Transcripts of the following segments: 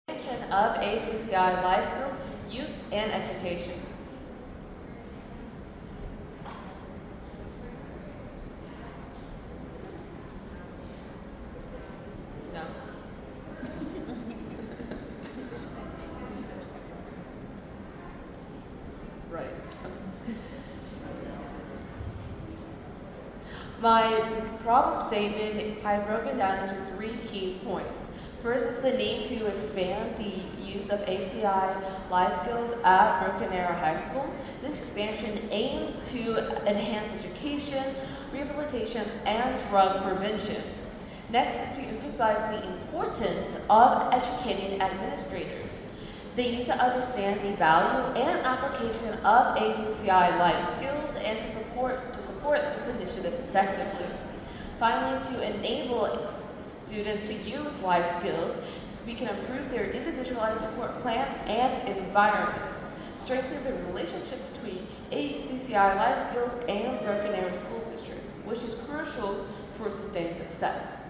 Expansion of ACCI life skills, use, and education. No. Right. My problem statement I've broken down into three key points. First is the need to expand the use of ACI life skills at Broken Arrow High School. This expansion aims to enhance education, rehabilitation, and drug prevention. Next is to emphasize the importance of educating administrators. They need to understand the value and application of ACCI life skills and to support this initiative effectively. Finally, to enable students to use life skills so we can improve their individualized support plan and environments, strengthen the relationship between ACCI life skills and Broken Arrow School District, which is crucial for sustained success.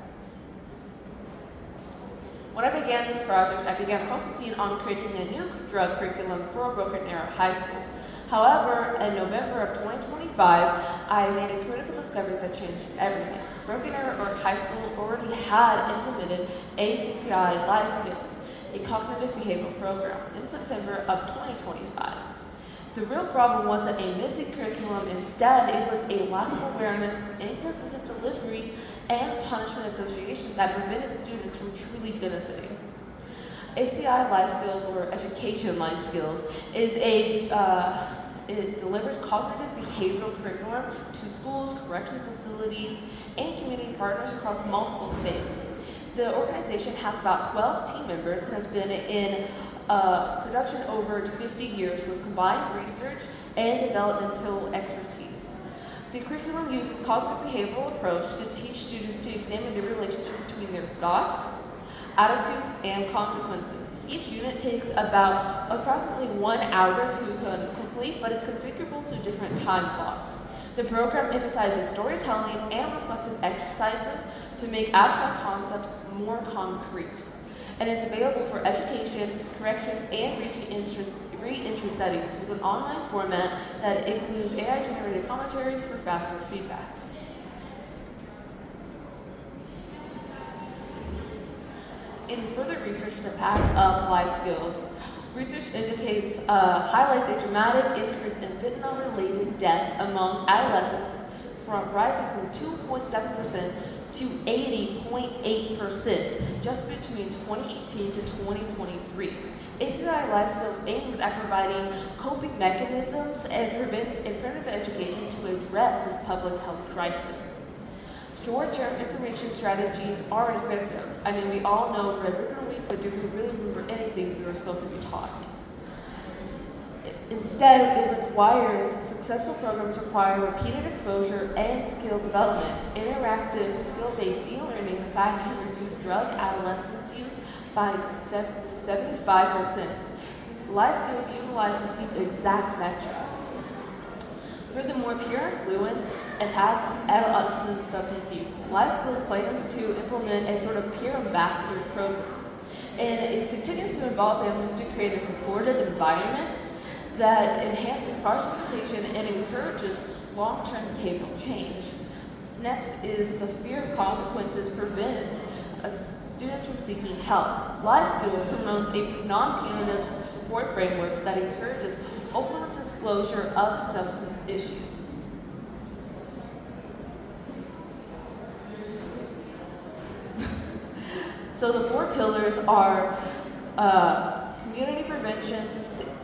When I began this project, I began focusing on creating a new drug curriculum for Broken Arrow High School. However, in November of 2025, I made a critical discovery that changed everything. Broken Arrow High School already had implemented ACCI Life Skills, a cognitive behavioral program, in September of 2025. The real problem wasn't a missing curriculum. Instead, it was a lack of awareness, inconsistent delivery, and punishment association that prevented students from truly benefiting. ACI life skills, or education life skills, it delivers cognitive behavioral curriculum to schools, correctional facilities, and community partners across multiple states. The organization has about 12 team members and has been in production over 50 years with combined research and developmental expertise. The curriculum uses cognitive behavioral approach to teach students to examine the relationship between their thoughts, attitudes, and consequences. Each unit takes about approximately 1 hour to complete, but it's configurable to different time blocks. The program emphasizes storytelling and reflective exercises to make abstract concepts more concrete, and is available for education, corrections, and re-entry settings with an online format that includes AI-generated commentary for faster feedback. In further research in the impact of life skills, research highlights a dramatic increase in fentanyl-related deaths among adolescents, rising from 2.7% to 80.8% just between 2018 to 2023. ACI Life Skills aims at providing coping mechanisms and preventive education to address this public health crisis. Short-term information strategies are effective. I mean, we all know read every week, but do we really remember anything we were supposed to be taught? Instead, successful programs require repeated exposure and skill development. Interactive, skill-based e-learning, in fact, can reduce drug adolescence use by 75%. Life Skills utilizes these exact metrics. Furthermore, Pure Influence impacts adolescent substance use. Life Skills plans to implement a sort of peer ambassador program, and it continues to involve families to create a supportive environment that enhances participation and encourages long-term behavioral change. Next is the fear of consequences prevents students from seeking help. Life Skills promotes a non-punitive support framework that encourages open disclosure of substance issues. So the four pillars are community prevention,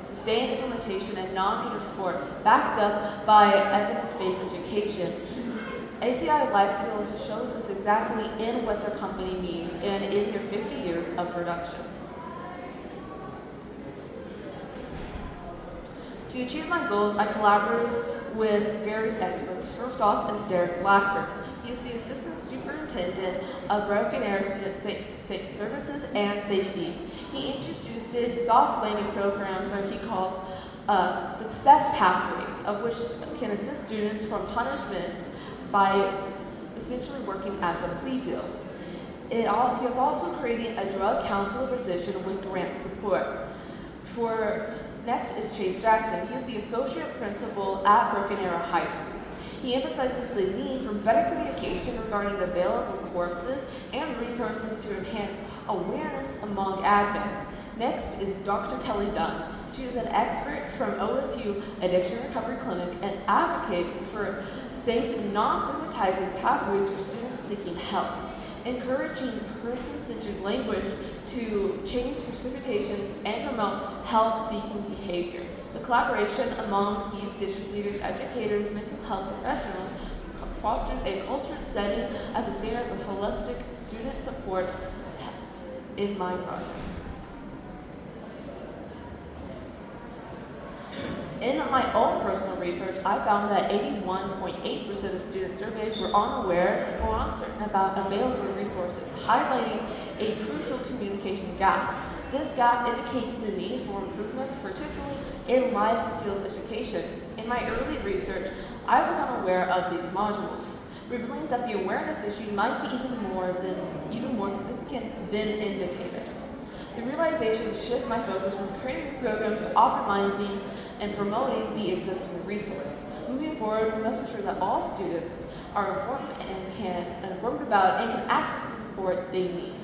sustained implementation, and non-punitive support, backed up by evidence-based education. ACI Life Skills shows us exactly in what their company means and in their 50 years of production. To achieve my goals, I collaborated with various experts. First off is Derek Blackburn. He is the Assistant Superintendent of Broken Arrow Student Services and Safety. He introduced soft landing programs, or he calls success pathways, of which can assist students from punishment by essentially working as a plea deal. He is also creating a drug counselor position with grant support. Next is Chase Jackson. He is the associate principal at Broken Arrow High School. He emphasizes the need for better communication regarding available courses and resources to enhance awareness among admin. Next is Dr. Kelly Dunn. She is an expert from OSU Addiction Recovery Clinic and advocates for safe, non-stigmatizing pathways for students seeking help, encouraging person-centered language to change precipitations and promote help-seeking behavior. The collaboration among these district leaders, educators, mental health professionals fosters a cultured setting as a standard of holistic student support in my project. In my own personal research, I found that 81.8% of students surveyed were unaware or uncertain about available resources, highlighting a crucial communication gap. This gap indicates the need for improvements, particularly in life skills education. In my early research, I was unaware of these modules, revealing that the awareness issue might be even more significant than indicated. The realization shifted my focus from creating programs to optimizing and promoting the existing resource. Moving forward, we must ensure that all students are informed about and can access the support they need.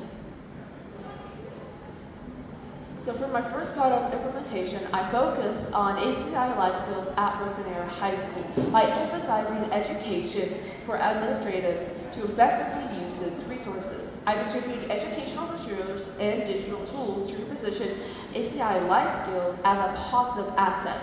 So for my first part of implementation, I focused on ACI life skills at Broken Arrow High School by emphasizing education for administrators to effectively use its resources. I distributed educational materials and digital tools to reposition ACI life skills as a positive asset.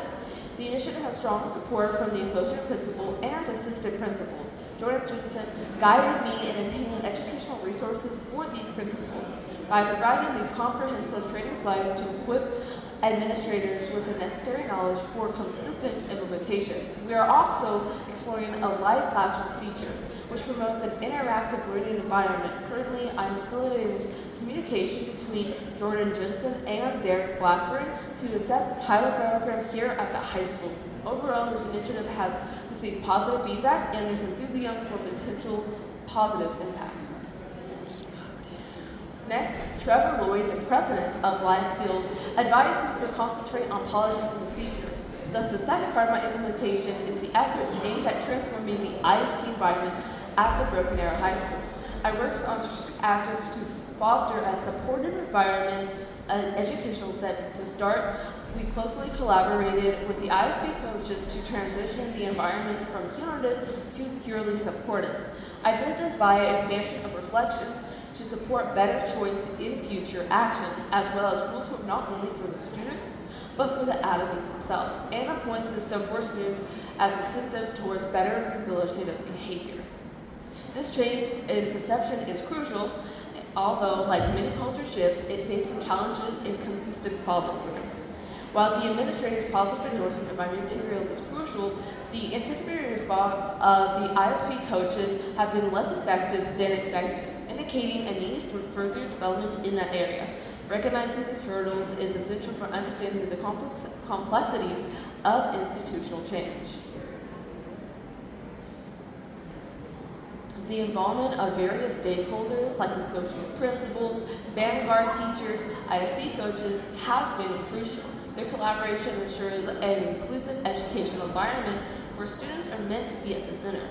The initiative has strong support from the associate principal and assistant principals. Jordan Jensen guided me in obtaining educational resources for these principals by providing these comprehensive training slides to equip administrators with the necessary knowledge for consistent implementation. We are also exploring a live classroom feature, which promotes an interactive learning environment. Currently, I'm facilitating communication between Jordan Jensen and Derek Blackburn to assess the pilot program here at the high school. Overall, this initiative has received positive feedback and there's enthusiasm for potential positive impact. Next, Trevor Lloyd, the president of Life Skills, advised me to concentrate on policies and procedures. Thus, the second part of my implementation is the efforts aimed at transforming the ISP environment at the Broken Arrow High School. I worked on efforts to foster a supportive environment, an educational setting. To start, we closely collaborated with the ISP coaches to transition the environment from punitive to purely supportive. I did this via expansion of reflections to support better choice in future actions, as well as rules not only for the students, but for the athletes themselves, and a point system for students as incentives towards better rehabilitative behavior. This change in perception is crucial, although, like many culture shifts, it faced some challenges in consistent follow-through. While the administrator's positive endorsement of my materials is crucial, the anticipated response of the ISP coaches have been less effective than expected, indicating a need for further development in that area. Recognizing these hurdles is essential for understanding the complexities of institutional change. The involvement of various stakeholders like associate principals, vanguard teachers, ISP coaches has been crucial. Their collaboration ensures an inclusive educational environment where students are meant to be at the center.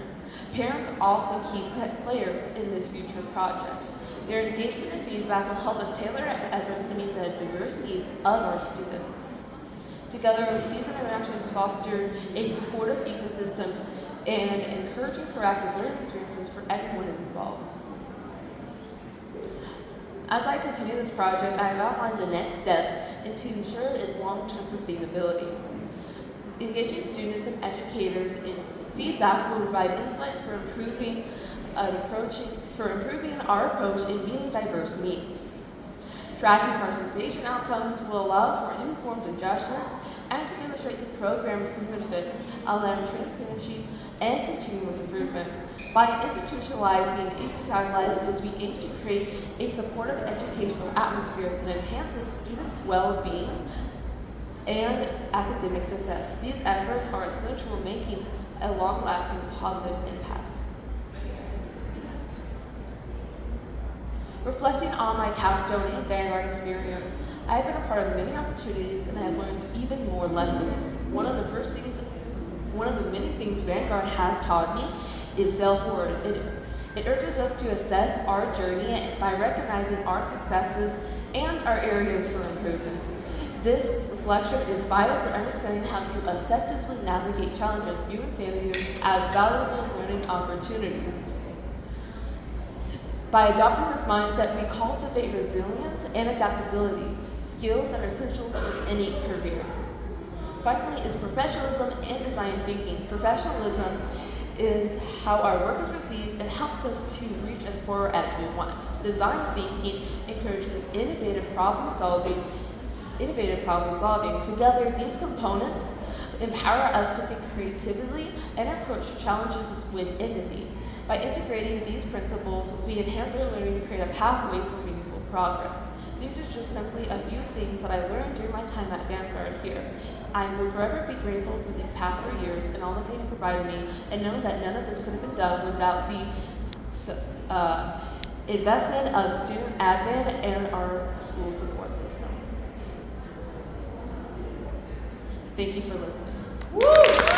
Parents are also key players in this future project. Their engagement and feedback will help us tailor efforts to meet the diverse needs of our students. Together, these interactions foster a supportive ecosystem and encouraging proactive learning experiences for everyone involved. As I continue this project, I have outlined the next steps and to ensure its long-term sustainability. Engaging students and educators in feedback will provide insights for improving our approach in meeting diverse needs. Tracking participation outcomes will allow for informed adjustments and to demonstrate the program's benefits, allowing transparency and continuous improvement. By institutionalizing ACI life skills, we aim to create a supportive educational atmosphere that enhances students' well-being and academic success. These efforts are essential in making a long-lasting positive impact. Reflecting on my Capstone and Vanguard experience, I have been a part of many opportunities and I have learned even more lessons. One of the many things Vanguard has taught me is fail forward. It urges us to assess our journey by recognizing our successes and our areas for improvement. This reflection is vital for understanding how to effectively navigate challenges, viewing failures as valuable learning opportunities. By adopting this mindset, we cultivate resilience and adaptability, skills that are essential for any career. Finally, is professionalism and design thinking. Professionalism is how our work is received and helps us to reach as far as we want. Design thinking encourages innovative problem solving. Together, these components empower us to think creatively and approach challenges with empathy. By integrating these principles, we enhance our learning to create a pathway for meaningful progress. These are just simply a few things that I learned during my time at Vanguard here. I will forever be grateful for these past 4 years and all that they have provided me, and know that none of this could have been done without the investment of student admin and our school support system. Thank you for listening. Woo!